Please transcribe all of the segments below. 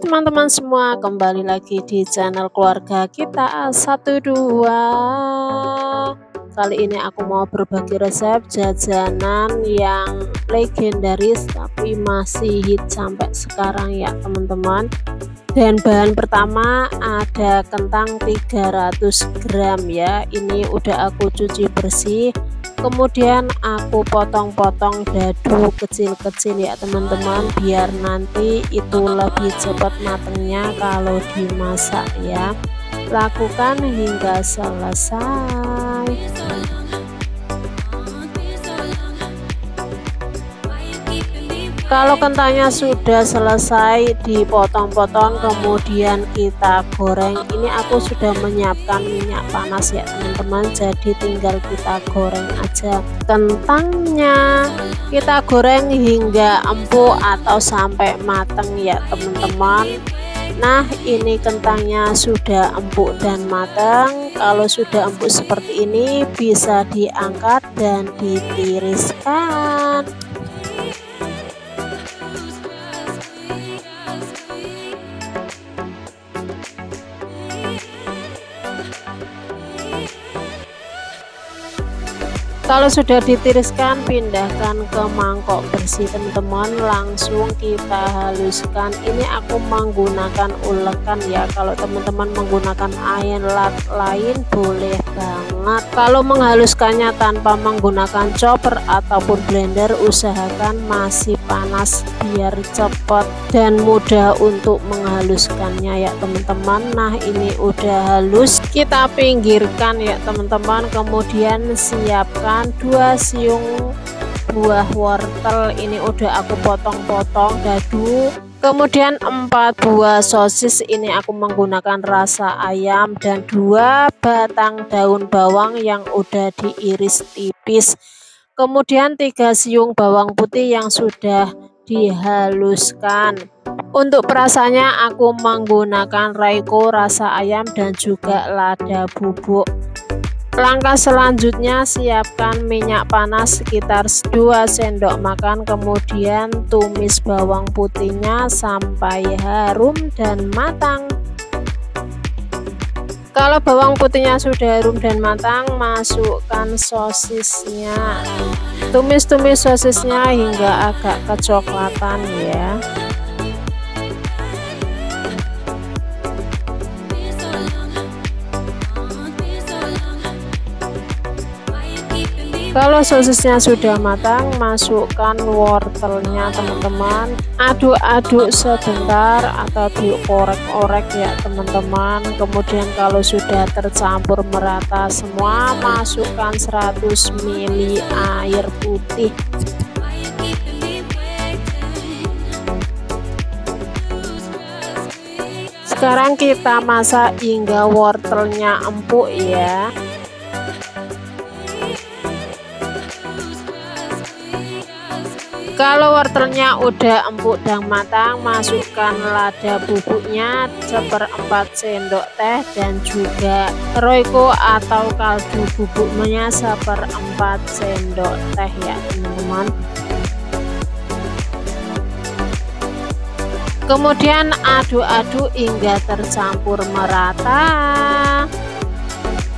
teman-teman semua, kembali lagi di channel keluarga kita A12. Kali ini aku mau berbagi resep jajanan yang legendaris tapi masih hit sampai sekarang ya teman-teman. Dan bahan pertama ada kentang 300 gram ya, ini udah aku cuci bersih. Kemudian aku potong-potong dadu kecil-kecil ya teman-teman, biar nanti itu lebih cepat matangnya kalau dimasak ya. Lakukan hingga selesai. Kalau kentangnya sudah selesai dipotong-potong, kemudian kita goreng. Ini aku sudah menyiapkan minyak panas ya teman-teman, jadi tinggal kita goreng aja kentangnya. Kita goreng hingga empuk atau sampai matang ya teman-teman. Nah, ini kentangnya sudah empuk dan matang. Kalau sudah empuk seperti ini bisa diangkat dan ditiriskan. Kalau sudah ditiriskan, pindahkan ke mangkok bersih teman-teman, langsung kita haluskan. Ini aku menggunakan ulekan ya, kalau teman-teman menggunakan alat lain boleh banget. Kalau menghaluskannya tanpa menggunakan chopper ataupun blender, usahakan masih panas biar cepat dan mudah untuk menghaluskannya ya teman-teman. Nah, ini udah halus, kita pinggirkan ya teman-teman. Kemudian siapkan 2 siung buah wortel, ini udah aku potong-potong dadu. Kemudian 4 buah sosis, ini aku menggunakan rasa ayam, dan 2 batang daun bawang yang udah diiris tipis. Kemudian 3 siung bawang putih yang sudah dihaluskan. Untuk perasannya aku menggunakan Royco rasa ayam dan juga lada bubuk. Langkah selanjutnya, siapkan minyak panas sekitar 2 sendok makan, kemudian tumis bawang putihnya sampai harum dan matang. Kalau bawang putihnya sudah harum dan matang, masukkan sosisnya. Tumis-tumis sosisnya hingga agak kecoklatan ya. Kalau sosisnya sudah matang, masukkan wortelnya teman-teman. Aduk-aduk sebentar atau diorek-orek ya teman-teman. Kemudian kalau sudah tercampur merata semua, masukkan 100 ml air putih. Sekarang kita masak hingga wortelnya empuk ya. Kalau wortelnya udah empuk dan matang, masukkan lada bubuknya 1/4 sendok teh dan juga Royco atau kaldu bubuknya 1/4 sendok teh ya teman-teman. Kemudian aduk-aduk hingga tercampur merata.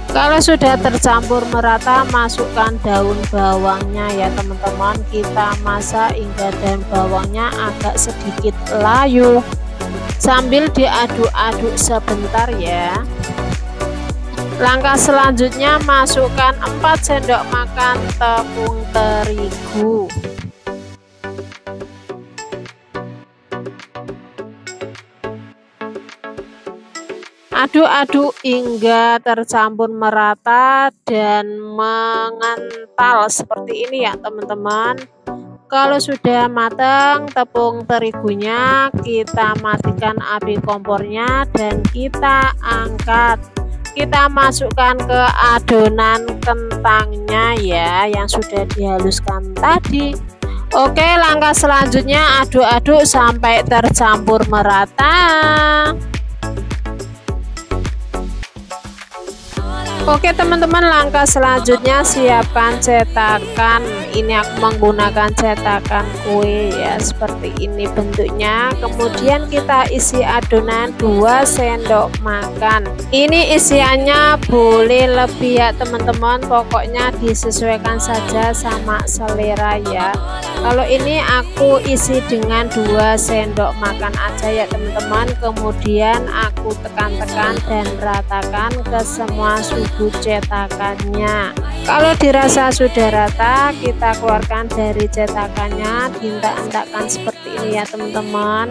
Kalau sudah tercampur merata, masukkan daun bawangnya ya teman-teman. Kita masak hingga daun bawangnya agak sedikit layu sambil diaduk-aduk sebentar ya. Langkah selanjutnya, masukkan 4 sendok makan tepung terigu. Aduk-aduk hingga tercampur merata dan mengental seperti ini ya teman-teman. Kalau sudah matang tepung terigunya, kita matikan api kompornya dan kita angkat. Kita masukkan ke adonan kentangnya ya, yang sudah dihaluskan tadi. Oke, langkah selanjutnya aduk-aduk sampai tercampur merata. Oke teman-teman, langkah selanjutnya siapkan cetakan ini aku menggunakan cetakan kue ya, seperti ini bentuknya. Kemudian kita isi adonan 2 sendok makan. Ini isiannya boleh lebih ya teman-teman, pokoknya disesuaikan saja sama selera ya. Kalau ini aku isi dengan 2 sendok makan aja ya teman-teman. Kemudian aku tekan-tekan dan ratakan ke semua sudut cetakannya. Kalau dirasa sudah rata, kita keluarkan dari cetakannya, dihentak-hentakkan seperti ini ya teman-teman.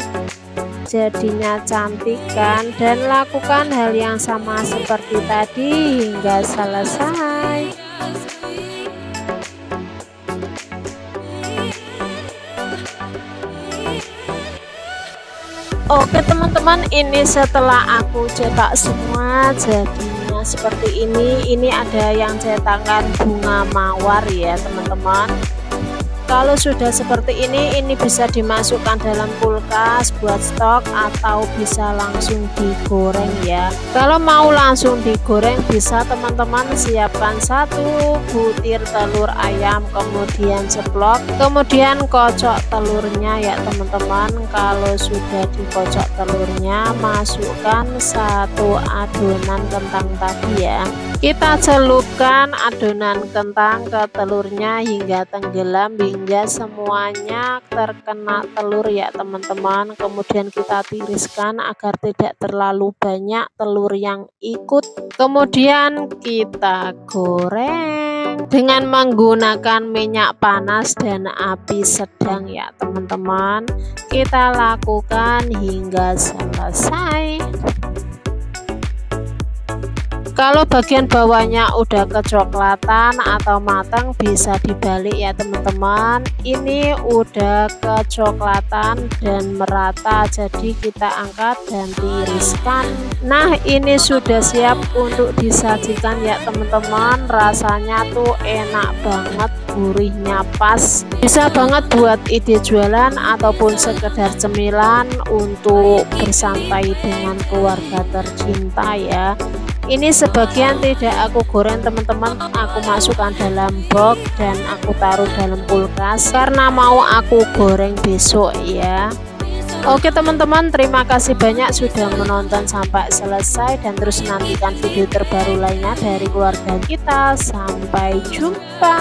Jadinya cantik kan, dan lakukan hal yang sama seperti tadi hingga selesai. Oke teman-teman, ini setelah aku cetak semua jadinya seperti ini. Ini ada yang cetakan bunga mawar ya teman-teman. Kalau sudah seperti ini bisa dimasukkan dalam kulkas buat stok atau bisa langsung digoreng ya. Kalau mau langsung digoreng bisa teman-teman siapkan 1 butir telur ayam, kemudian ceplok, kemudian kocok telurnya ya teman-teman. Kalau sudah dikocok telurnya, masukkan 1 adonan kentang tadi ya. Kita celupkan adonan kentang ke telurnya hingga tenggelam, hingga semuanya terkena telur ya teman-teman. Kemudian kita tiriskan agar tidak terlalu banyak telur yang ikut. Kemudian kita goreng dengan menggunakan minyak panas dan api sedang ya teman-teman. Kita lakukan hingga selesai. Kalau bagian bawahnya udah kecoklatan atau matang bisa dibalik ya teman-teman. Ini udah kecoklatan dan merata, jadi kita angkat dan tiriskan. Nah ini sudah siap untuk disajikan ya teman-teman. Rasanya tuh enak banget, gurihnya pas, bisa banget buat ide jualan ataupun sekedar cemilan untuk bersantai dengan keluarga tercinta ya. Ini sebagian tidak aku goreng teman-teman, aku masukkan dalam box dan aku taruh dalam kulkas karena mau aku goreng besok ya. Oke teman-teman, terima kasih banyak sudah menonton sampai selesai, dan terus nantikan video terbaru lainnya dari keluarga kita. Sampai jumpa.